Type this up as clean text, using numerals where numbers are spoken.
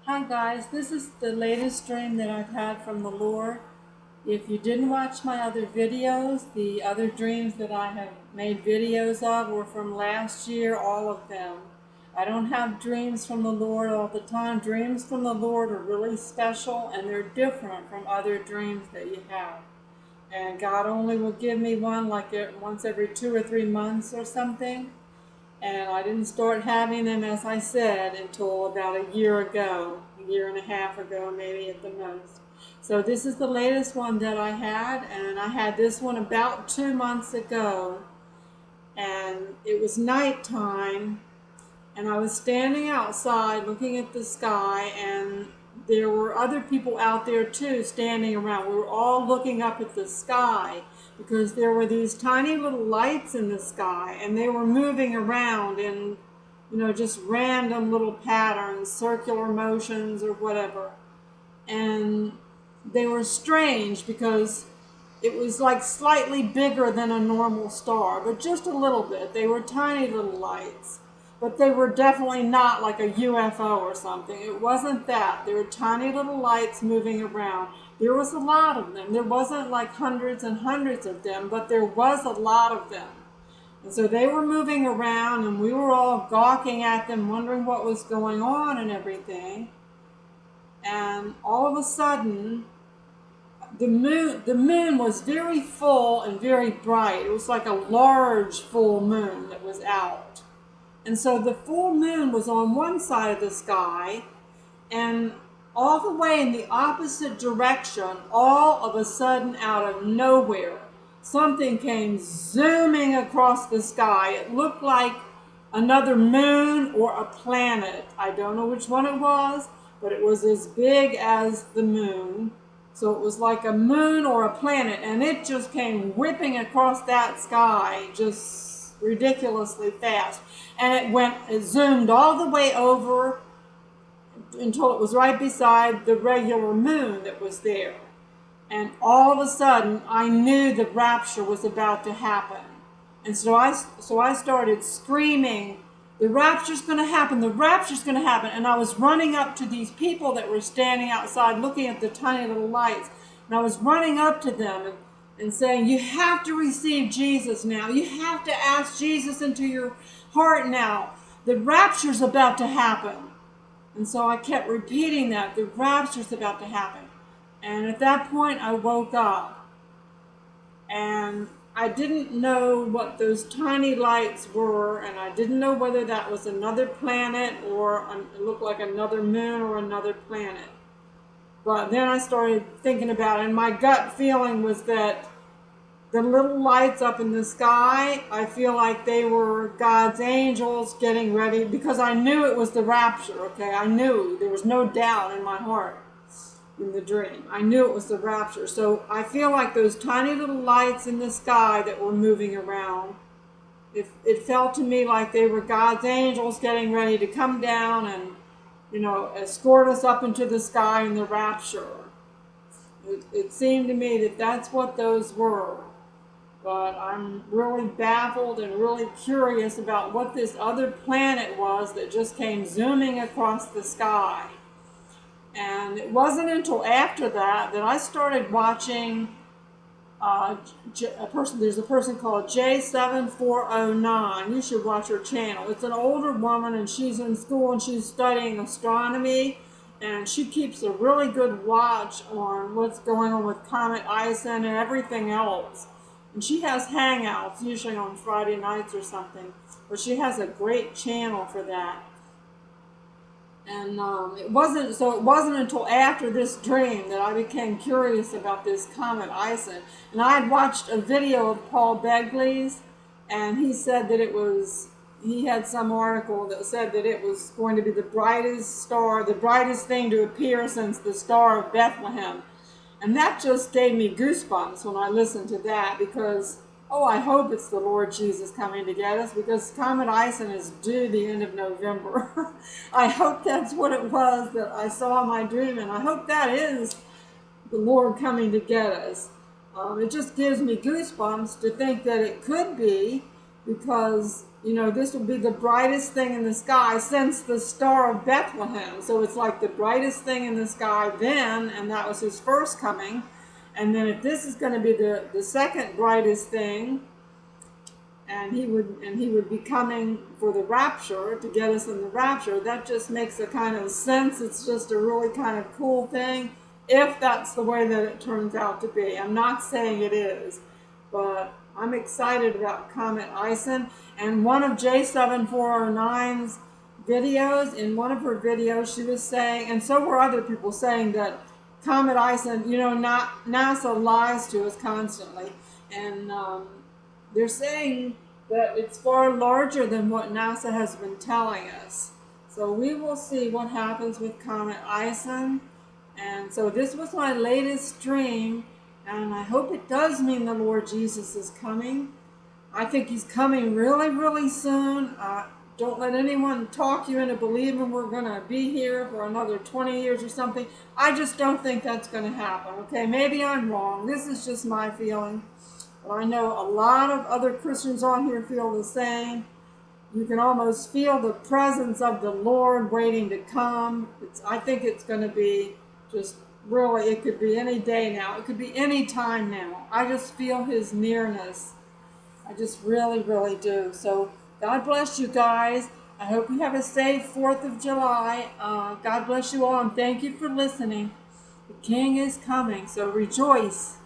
Hi guys, this is the latest dream that I've had from the Lord. If you didn't watch my other videos, the other dreams that I have made videos of were from last year, all of them. I don't have dreams from the Lord all the time. Dreams from the Lord are really special and they're different from other dreams that you have. And God only will give me one like once every 2 or 3 months or something. And I didn't start having them, as I said, until about a year ago, a year and a half ago, maybe at the most. So this is the latest one that I had, and I had this one about 2 months ago. And it was nighttime, and I was standing outside looking at the sky, and there were other people out there too standing around. We were all looking up at the sky because there were these tiny little lights in the sky, and they were moving around in, just random little patterns, circular motions or whatever. And they were strange because it was like slightly bigger than a normal star, but just a little bit. They were tiny little lights, but they were definitely not like a UFO or something. It wasn't that. They were tiny little lights moving around. There was a lot of them. There wasn't like hundreds and hundreds of them, but there was a lot of them. And so they were moving around, and we were all gawking at them, wondering what was going on and everything. And all of a sudden, the moon was very full and very bright. It was like a large full moon that was out. And so the full moon was on one side of the sky, and all the way in the opposite direction, all of a sudden out of nowhere, something came zooming across the sky. It looked like another moon or a planet. I don't know which one it was, but it was as big as the moon. So it was like a moon or a planet, and it just came whipping across that sky just ridiculously fast. And it zoomed all the way over until it was right beside the regular moon that was there. And all of a sudden, I knew the rapture was about to happen. And so I started screaming, the rapture's going to happen, the rapture's going to happen. And I was running up to these people that were standing outside looking at the tiny little lights. And I was running up to them and saying, you have to receive Jesus now. You have to ask Jesus into your heart now. The rapture's about to happen. And so I kept repeating that, the rapture's about to happen. And at that point, I woke up. And I didn't know what those tiny lights were, and I didn't know whether that was another planet or it looked like another moon or another planet. But then I started thinking about it, and my gut feeling was that the little lights up in the sky, I feel like they were God's angels getting ready, because I knew it was the rapture, okay? I knew. There was no doubt in my heart in the dream. I knew it was the rapture. So I feel like those tiny little lights in the sky that were moving around, it felt to me like they were God's angels getting ready to come down and, escort us up into the sky in the rapture. It seemed to me that that's what those were. But I'm really baffled and really curious about what this other planet was that just came zooming across the sky. And it wasn't until after that I started watching there's a person called J7409. You should watch her channel. It's an older woman, and she's in school and she's studying astronomy, and she keeps a really good watch on what's going on with Comet ISON and everything else. And she has hangouts, usually on Friday nights or something, but she has a great channel for that. And it wasn't until after this dream that I became curious about this Comet ISON. And I had watched a video of Paul Begley's, and he said that he had some article that said that it was going to be the brightest star, the brightest thing to appear since the Star of Bethlehem. And that just gave me goosebumps when I listened to that, because I hope it's the Lord Jesus coming to get us, because Comet ISON is due the end of November. I hope that's what it was that I saw in my dream, and I hope that is the Lord coming to get us. It just gives me goosebumps to think that it could be, because, you know, this will be the brightest thing in the sky since the Star of Bethlehem. So it's like the brightest thing in the sky then, and that was his first coming. And then if this is going to be the second brightest thing, and he would be coming for the rapture to get us in the rapture, that just makes a kind of sense. It's just a really kind of cool thing if that's the way that it turns out to be. I'm not saying it is, but I'm excited about Comet ISON. And one of J7409's videos, in one of her videos, she was saying, and so were other people saying, that Comet ISON, you know, NASA lies to us constantly. And they're saying that it's far larger than what NASA has been telling us. So we will see what happens with Comet ISON. And so this was my latest stream, and I hope it does mean the Lord Jesus is coming. I think he's coming really, really soon. Don't let anyone talk you into believing we're going to be here for another 20 years or something. I just don't think that's going to happen. Okay, maybe I'm wrong. This is just my feeling. But I know a lot of other Christians on here feel the same. You can almost feel the presence of the Lord waiting to come. I think it's going to be just really, it could be any day now. It could be any time now. I just feel his nearness. I just really, really do. So God bless you guys. I hope you have a safe 4th of July. God bless you all, and thank you for listening. The King is coming, so rejoice.